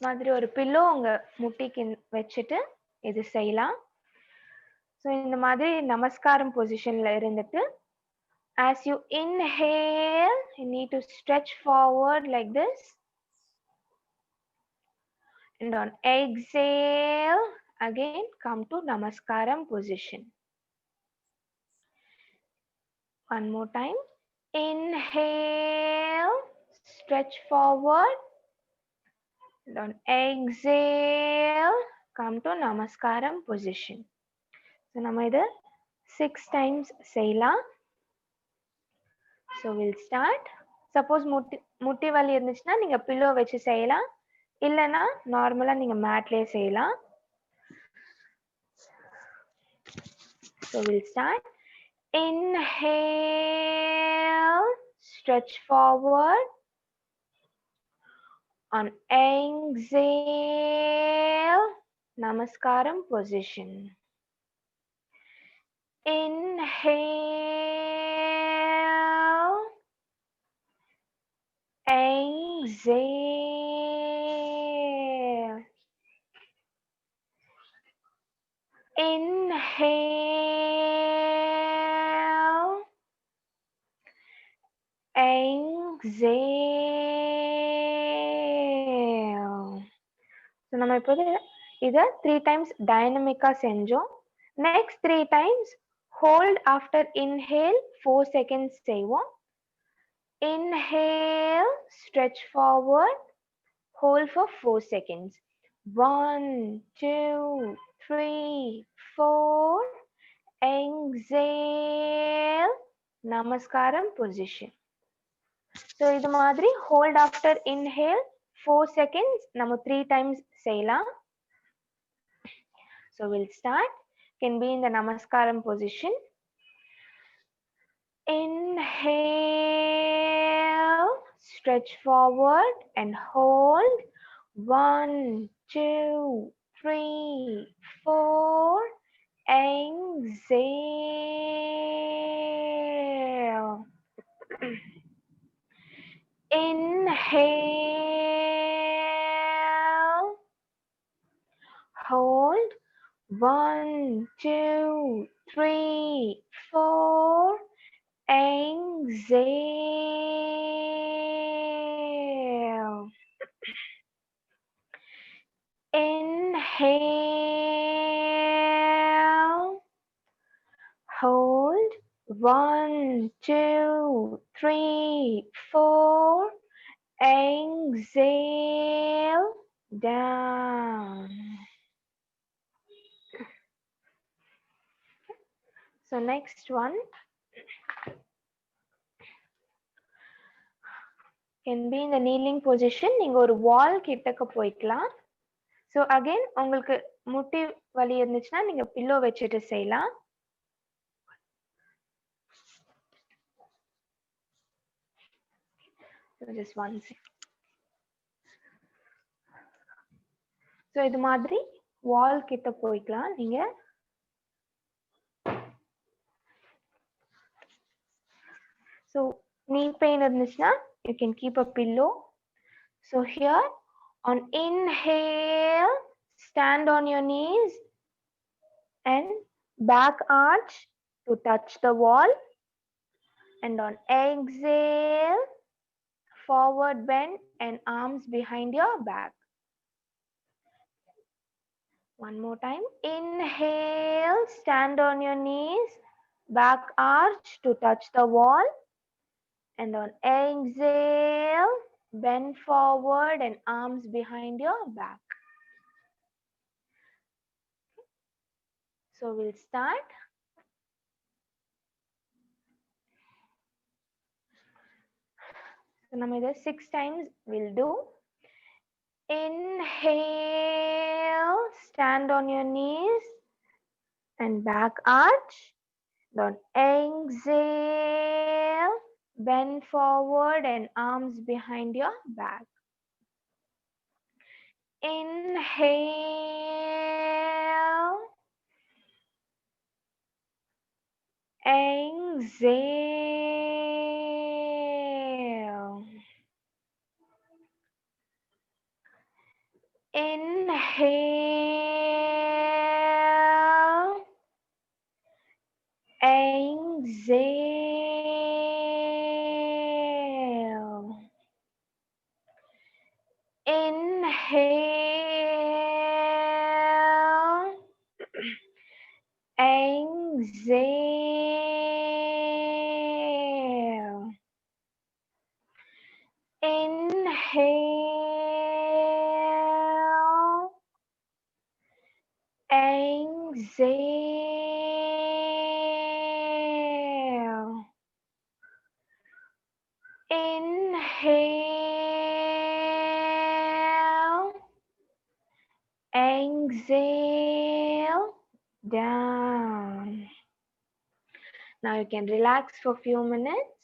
மாதிரி ஒரு பில்லோ உங்க முட்டிக்கு வச்சுட்டு இது செய்யலாம். ஸோ இந்த மாதிரி நமஸ்காரம் பொசிஷன்ல இருந்துட்டு as you inhale, you need to stretch forward like this. And on exhale, again come to namaskaram position. One more time. Inhale, stretch forward. And on exhale, come to namaskaram position. So nama idu 6 times seiyalam. So we'll start. Suppose mutti vali irundhuchna neenga pillow vechi seiyalam, illana normala neenga mat la seiyalam. So we'll start. Inhale, stretch forward. On exhale, namaskaram position. Inhale, exhale. Inhale, exhale. So நம்ம இப்போது இதை 3 times டைனமிக்காக செஞ்சோம். Next 3 times hold after inhale 4 seconds செய்வோம். Inhale, stretch forward, hold for 4 seconds. 1, 2, 3, 4. Exhale, Namaskaram position. So இது மாதிரி hold after inhale 4 seconds நம்ம 3 times செய்யலாம். So we'll start. Can be in the Namaskaram position. Inhale, stretch forward and hold. 1, 2, 3, 4. Exhale. Inhale. Hold. 1, 2, 3, 4. Exhale. Inhale. Hold. 1, 2, 3, 4. Exhale. Down. So next one can be in the kneeling position. நீங்க ஒரு wall கிட்டக்க போய்க்கலாம். So again உங்களுக்கு முட்டி வலி இருந்துச்சுன்னா நீங்க pillow வச்சுட்டு செய்யலாம். So just one second. So இது மாதிரி wall கிட்ட போய்க்கலாம் நீங்க. So knee pain இருந்துச்சுன்னா you can keep a pillow. So here on inhale, stand on your knees and back arch to touch the wall. And on exhale, forward bend and arms behind your back. One more time. Inhale, stand on your knees, back arch to touch the wall. And on exhale, bend forward and arms behind your back. So we'll start. So நம்ம இதை 6 times we'll do. Inhale, stand on your knees and back arch. Then exhale, bend forward and arms behind your back. Inhale, exhale. Inhale, exhale. Inhale, exhale. Inhale, exhale. Inhale, exhale, down. Now you can relax for a few minutes.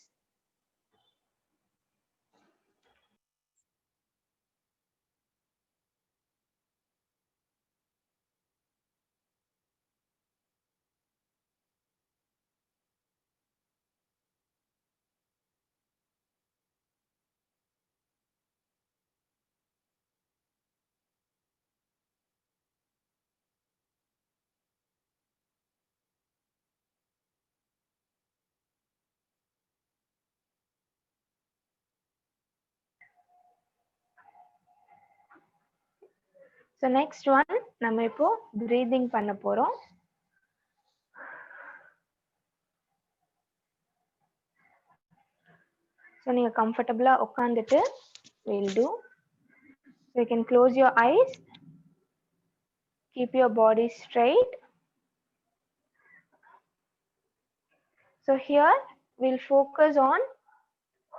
So next one நம்ம இப்போ breathing பண்ண போறோம். So நீங்க comfortable உட்கார்ந்துட்டு will do. So you can close your eyes. Keep your body straight. So here we'll focus on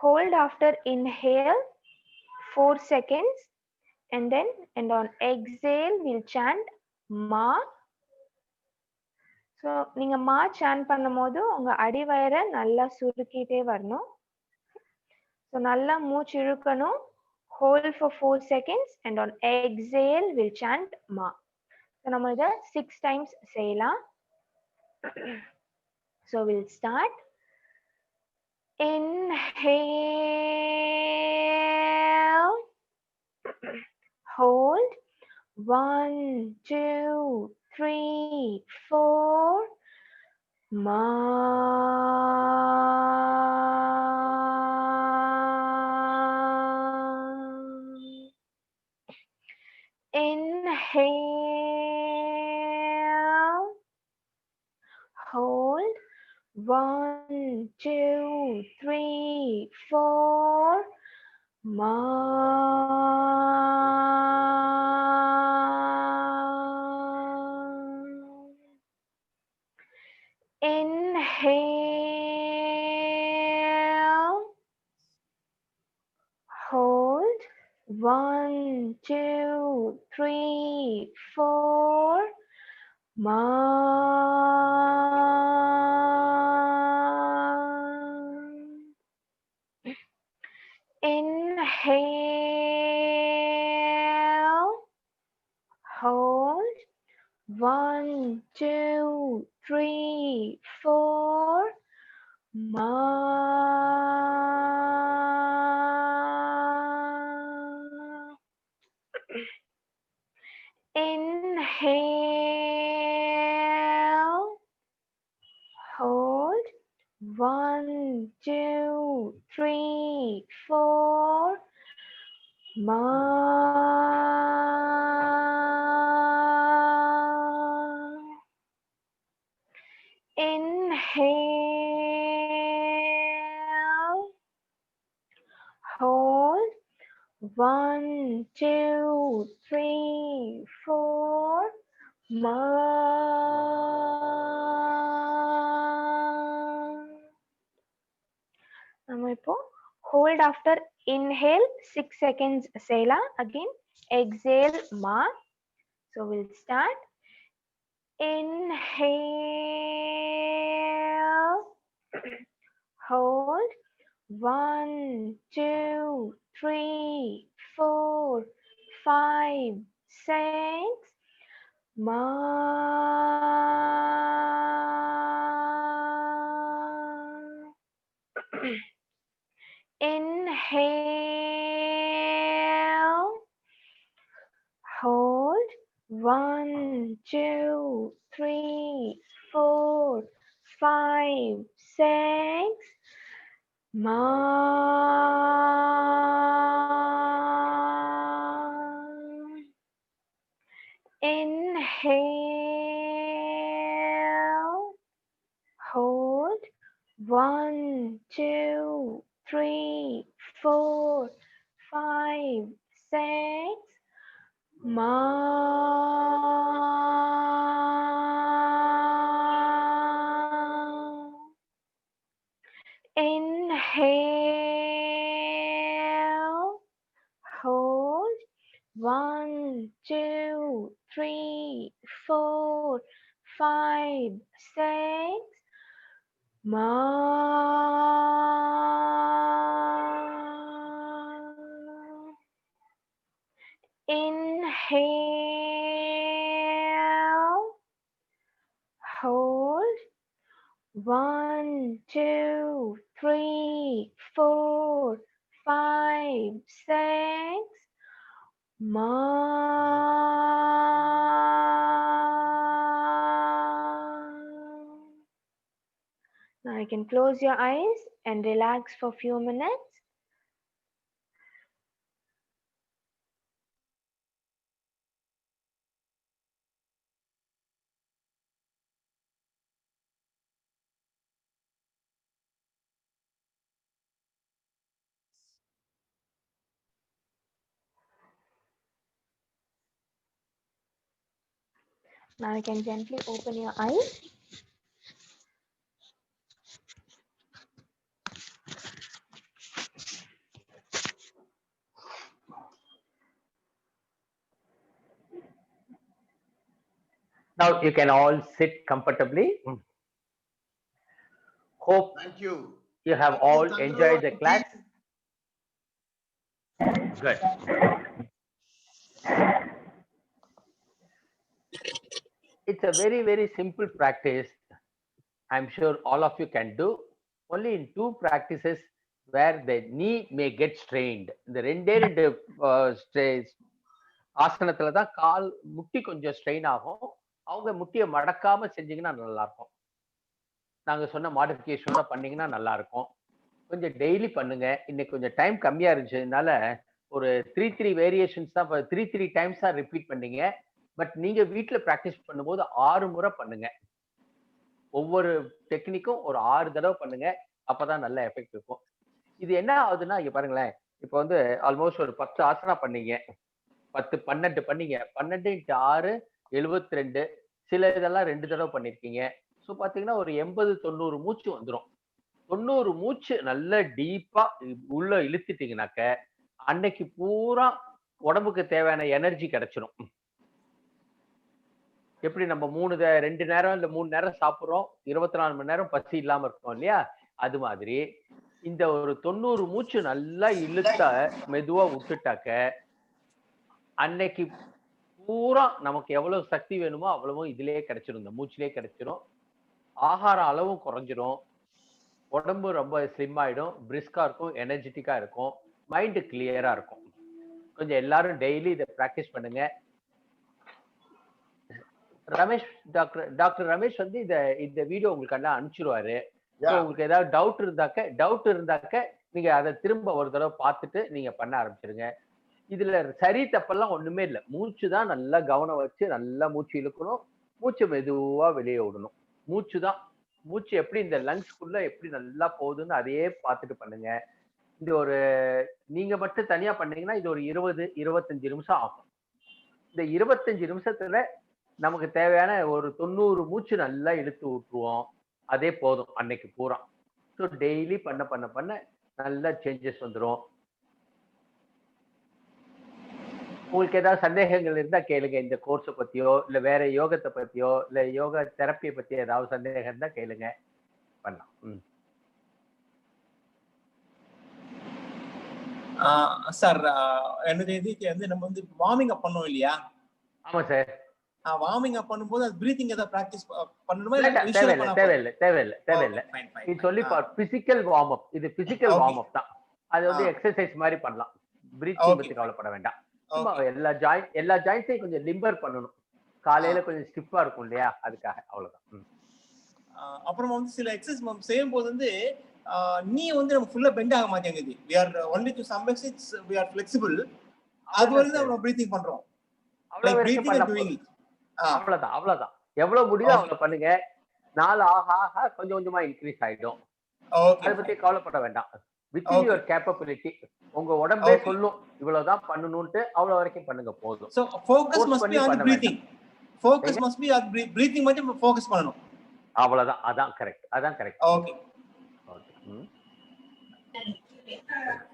hold after inhale 4 seconds and on exhale we'll chant ma. So நீங்க ma chant பண்ணும்போது உங்க அடிவயிறை நல்லா சுருக்கிட்டே வரணும். So நல்லா மூச்சு இழுக்கணும். Hold for 4 seconds and on exhale we'll chant ma. So நம்ம இத 6 times செய்யலாம். So we'll start. Inhale. Hold. 1, 2, 3, 4. Ma. Inhale. Hold. 1, 2, 3, 4. Ma. Inhale. Hold. 1, 2, 3, 4. Ma. Inhale. Hold. 1, 2, 3, 4. Ma. Inhale. Hold. 1, 2, 3, 4. Ma. Inhale. Hold. 1, 2, 3, 4. Ma. நம்ம இப்போ hold after inhale 6 seconds செய்யலாம். Again exhale ma. So we'll start. Inhale. Hold. 1, 2, 3, 4, 5, 6. Ma. Inhale. Hold. 1, 2, 3, 4, 5, 6. Ma. Inhale. Hold. 1, 2, 3, 4, 5, 6. Ma. Inhale. Hold. 1, 2, 3, 4, 5, 6. Ma. Inhale. Hold. 1, 2, 3, 4, 5, 6. Ma. Now you can close your eyes and relax for a few minutes. Now you can gently open your eyes. Now you can all sit comfortably. Hope Thank you. you have Thank you, all Chandru. enjoyed the class. Good. It's a very, very simple practice. I'm sure all of you can do. Only in 2 practices where the knee may get strained. இந்த ரெண்டே ஆசனத்துல தான் கால் முட்டி கொஞ்சம் strain ஆகும். அவங்க முட்டியை மடக்காம செஞ்சீங்கன்னா நல்லா இருக்கும். நாங்க சொன்ன மாடிஃபிகேஷனோட பண்ணீங்கன்னா நல்லா இருக்கும். கொஞ்சம் டெய்லி பண்ணுங்க. இன்னைக்கு கொஞ்சம் டைம் கம்மியா இருந்துச்சதுனால ஒரு 3 வேரியேஷன்ஸ் தான் 3 டைம்ஸ் தான் ரிப்பீட் பண்ணீங்க. பட் நீங்க வீட்ல பிராக்டிஸ் பண்ணும்போது 6 முறை பண்ணுங்க. ஒவ்வொரு டெக்னிக்கும் ஒரு 6 தடவை பண்ணுங்க. அப்பதான் நல்ல எஃபெக்ட் இருக்கும். இது என்ன ஆகுதுன்னா இங்க பாருங்களேன். இப்போ வந்து ஆல்மோஸ்ட் ஒரு 10 ஆசனா பண்ணீங்க. 10 12 பண்ணீங்க. 12 × 6 72. சில இதெல்லாம் 2 தடவை பண்ணிருக்கீங்க. ஸோ பாத்தீங்கன்னா ஒரு 80 90 மூச்சு வந்துடும். 90 மூச்சு நல்ல டீப்பா உள்ள இழுத்துட்டீங்கன்னாக்க அன்னைக்கு பூரா உடம்புக்கு தேவையான எனர்ஜி கிடைச்சிடும். எப்படி நம்ம 2 நேரம் இல்ல 3 நேரம் சாப்பிடுறோம், 24 மணி நேரம் பசி இல்லாம இருக்கோம் இல்லையா? அது மாதிரி இந்த ஒரு 90 மூச்சு நல்லா இழுத்த மெதுவா விட்டுட்டாக்க அன்னைக்கு பூரா நமக்கு எவ்வளவு சக்தி வேணுமோ அவ்வளவும் இதுலயே கிடைச்சிடும். இந்த மூச்சிலே கிடைச்சிடும். ஆகார அளவும் குறைஞ்சிடும். உடம்பு ரொம்ப ஸ்லிம் ஆயிடும். பிரிஸ்கா இருக்கும், எனர்ஜெட்டிக்கா இருக்கும், மைண்ட் கிளியரா இருக்கும். கொஞ்சம் எல்லாரும் டெய்லி இதை பிராக்டிஸ் பண்ணுங்க. ரமேஷ் டாக்டர் ரமேஷ் வந்து இந்த வீடியோ உங்களுக்கு எல்லாம் அனுப்பிச்சிருவாரு. உங்களுக்கு ஏதாவது டவுட் இருந்தாக்க நீங்க அதை திரும்ப ஒரு தடவை பார்த்துட்டு நீங்க பண்ண ஆரம்பிச்சிருங்க. இதுல சரி தப்பெல்லாம் ஒண்ணுமே இல்லை. மூச்சு தான் நல்லா கவனம் வச்சு நல்லா மூச்சு இழுக்கணும், மூச்சு மெதுவா வெளியே விடணும். மூச்சு எப்படி இந்த லங்ஸ்குள்ள எப்படி நல்லா போகுதுன்னு அதையே பார்த்துட்டு பண்ணுங்க. இந்த ஒரு நீங்க மட்டும் தனியா பண்ணீங்கன்னா இது ஒரு 20-25 நிமிஷம் ஆகும். இந்த 25 நிமிஷத்துல நமக்கு தேவையான ஒரு 90 மூச்சு நல்லா இழுத்து விட்டுருவோம். அதே போதும் அன்னைக்கு பூரா. ஸோ டெய்லி பண்ண நல்ல சேஞ்சஸ் வந்துடும். உங்களுக்கு ஏதாவது சந்தேகங்கள் இருந்தா கேளுங்க. இந்த கோர்ஸை பத்தியோ இல்ல வேற யோகத்தை பத்தியோ இல்ல யோகா தெரப்பியை பத்தி ஏதாவது சந்தேகம் இருந்தா கேளுங்க, பண்ணலாம். சார் என்னுடைய இதுக்கு வந்து நம்ம வந்து வார்மிங் அப் பண்ணோம் இல்லையா? ஆமா சார். வார்மிங் அப் பண்ணும்போது அது பிரீத்திங் ஏதாவது பிராக்டிஸ் பண்ணணுமா? தேவையில்லை. இது சொல்லி பிசிக்கல் வார்ம் அப். இது பிசிக்கல் வார்ம் அப் தான். அது வந்து எக்ஸசைஸ் மாதிரி பண்ணலாம். பிரீத்திங் பத்தி கவலைப்பட வேண்டாம். எல்லா ஜாயிண்ட்ஸையும் கொஞ்சம் லிம்பர் பண்ணணும். காலையில கொஞ்சம் ஸ்டிஃபா இருக்கும் இல்லையா, அதுக்காக. அவ்வளவுதான். அப்புறம் வந்து சில எக்ஸசைஸ் செய்யும் போது வந்து நீ வந்து நம்ம ஃபுல்லா பெண்ட் ஆக மாட்டேங்குது. we are only to some extent we are flexible. அது வந்து நம்ம பிரீத்திங் பண்றோம். அவ்வளவுதான். எவ்வளவு முடியுதோ அவ்வளவு பண்ணுங்க. நாள் ஆக கொஞ்சம் கொஞ்சமா இன்க்ரீஸ் ஆயிடும். அதை பத்தி கவலைப்பட வேண்டாம். வித்தின் யுவர் கேப்பபிலிட்டி உங்க உடம்பே சொல்லும் இவ்வளவுதான் பண்ணணும்ட்டு. அவ்வளவு வரைக்கும் பண்ணுங்க போதும். So focus must B on breathing. Focus must B on breathing மட்டும் ஃபோக்கஸ் பண்ணனும். அவ்வளவுதான். அதான் கரெக்ட். ஓகே.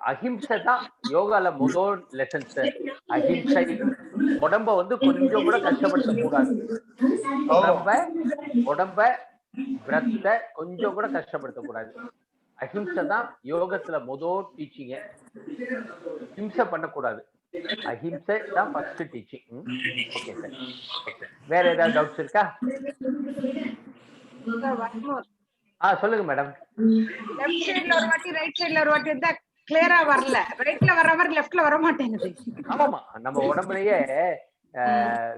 அஹிம்சை தான் யோகால முதல் லெசன்ஸ். அஹிம்சை. உடம்ப வந்து கொஞ்சம் கூட கஷ்டப்படுத்த கூடாது. உடம்ப பிரத்த கொஞ்சம் கூட கஷ்டப்படுத்த கூடாது. அஹிம்சை தான் யோகத்துல முதல் டீச்சிங்க. ஹிம்சை பண்ணக்கூடாது. அஹிம்சை தான் ஃபர்ஸ்ட் டீச்சிங். Okay sir. வேற ஏதாவது டவுட்ஸ் இருக்கா? சொல்லுங்க மேடம். லெஃப்ட் சைடுல ஒரு வாட்டி ரைட் சைடுல ஒரு வாட்டி இருந்தா கிளியரா வரல. ரைட்ல வர மாதிரி லெஃப்ட்ல வர மாட்டேங்குது. ஆமாமா, நம்ம உடம்புலயே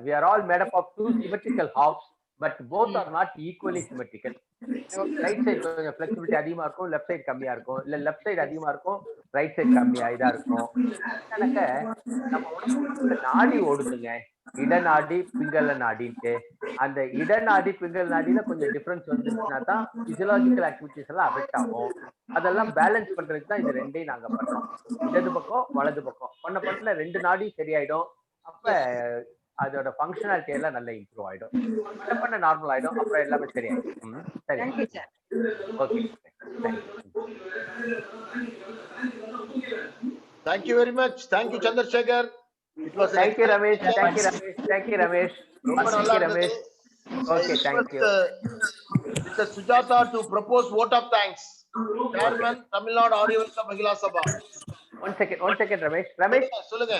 we are all made up of 2 symmetrical halves, but both are not equally symmetrical. Right side கொஞ்சம் ஃபிளெக்சிபிலிட்டி அதிகமா இருக்கும், லெஃப்ட் சைடு கம்மியா இருக்கும். இல்ல லெஃப்ட் சைடு அதிகமா இருக்கும், ரைட் சைடு கம்மியா இதா இருக்கும். எனக்கு நம்ம உடம்புல நாடி ஓடுதுங்க, இடநாடி பிங்கள நாடின்ட்டு. அந்த இடநாடி பிங்கள நாடியில கொஞ்சம் டிஃபரன்ஸ் வந்துச்சுன்னா தான் பிசியலாஜிக்கல் ஆக்டிவிட்டிஸ் எல்லாம் அஃபெக்ட் ஆகும். அதெல்லாம் பேலன்ஸ் பண்றதுக்கு தான் இது ரெண்டையும் நாங்க பண்றோம். இடது பக்கம் வலது பக்கம் பண்ண 2 நாடி சரியாயிடும். அப்ப அதோட ஃபங்க்ஷனாலிட்டி எல்லாம் நல்லா இம்ப்ரூவ் ஆயிடும். பண்ண நார்மல் ஆயிடும். அப்புறம் எல்லாமே சரியாயிடும். சரி. Thank you, sir. Okay. Thank you. Thank you very much. Thank you, Chandrasekhar. It was an thank you excellent Ramesh. performance. Thank you Ramesh. ரொம்ப Thank நல்லா you, இருந்தது. Ramesh. Okay, thank you. Mr. Sujata to propose vote of thanks. Chairman, Tamil Nadu Aryavarta Mahila Sabha. One second, Ramesh. Ramesh, சொல்லுங்க.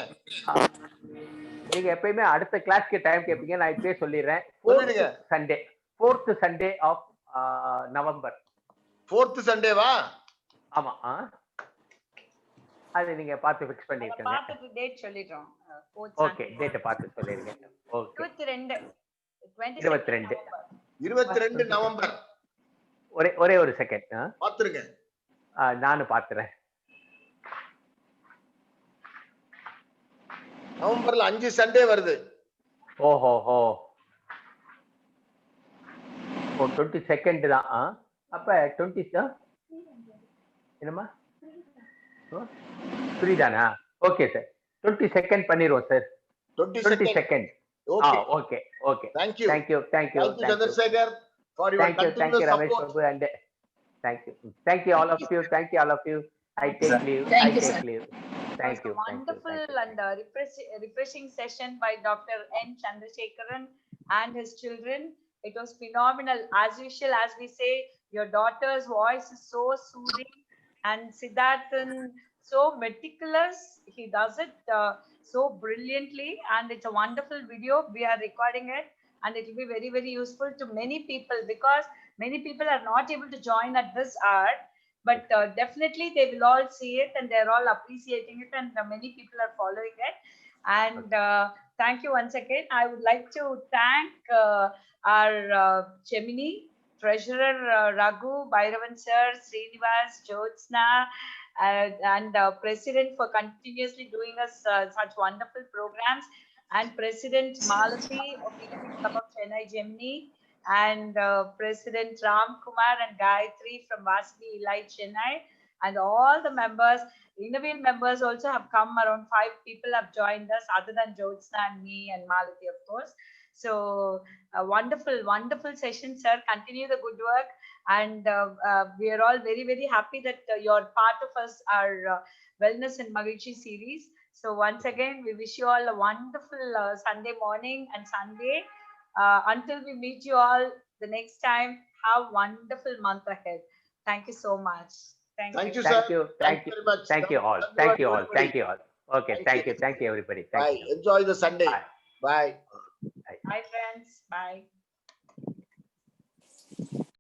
நீங்க எப்பயுமே அடுத்த கிளாஸ்க்கு time கேட்பீங்க. நான் இப்பவே சொல்லிடுறேன். சொல்லிடுங்க. fourth Sunday of November. 4th சண்டேவா? ஆமா. அது நீங்க பார்த்து ஃபிக்ஸ் பண்ணிருக்கீங்க. பார்த்துட்டு டேட் சொல்லிடுறோம். ஓகே, டேட் பார்த்து சொல்லிருங்க. ஓகே. 22 22 நவம்பர். ஒரே ஒரு செகண்ட். பாத்துருங்க. நானும் பாத்துறேன். நவம்பர்ல 5 சண்டே வருது. ஓஹோ. 22nd தான். அப்ப 20 என்னமா? புரியுதானா? Okay sir. 22nd பண்ணிடுவோம் sir. 22nd. Okay. Okay. Thank you. Thank you, Chandrasekhar, for your continuous Ramesh support. Babu, and thank you all of you. I take leave. Thank you, sir. Thank you. Wonderful and refreshing session by Dr. N. Chandrasekharan and his children. It was phenomenal. As usual, as we say, your daughter's voice is so soothing, and Siddharthan so meticulous. He does it so brilliantly, and it's a wonderful video. We are recording it, and it will be very, very useful to many people, because many people are not able to join at this hour, but definitely they will all see it, and they're all appreciating it, and many people are following it. And thank you once again. I would like to thank our Gemini Treasurer Raghu, Bhairavan Sir, Srinivas, Jyotsna, and President for continuously doing us such wonderful programs, and President Malati of Indian Club of Chennai Gemini, and President Ram Kumar and Gayatri from Vasvi Elite Chennai, and all the members. Innovate members also have come. Around 5 people have joined us, other than Jyotsna and me and Malati, of course. So a wonderful session, sir. Continue the good work, and we are all very, very happy that you're part of us, our Wellness and Magilchi series. So once again, we wish you all a wonderful Sunday morning and Sunday. Until we meet you all the next time, have a wonderful month ahead. Thank you so much. Thank you, sir. Thank you very much. Thank you all. Okay. Thank you everybody. Bye. Thank you. Enjoy the Sunday. Bye. Bye. Bye, friends. Bye.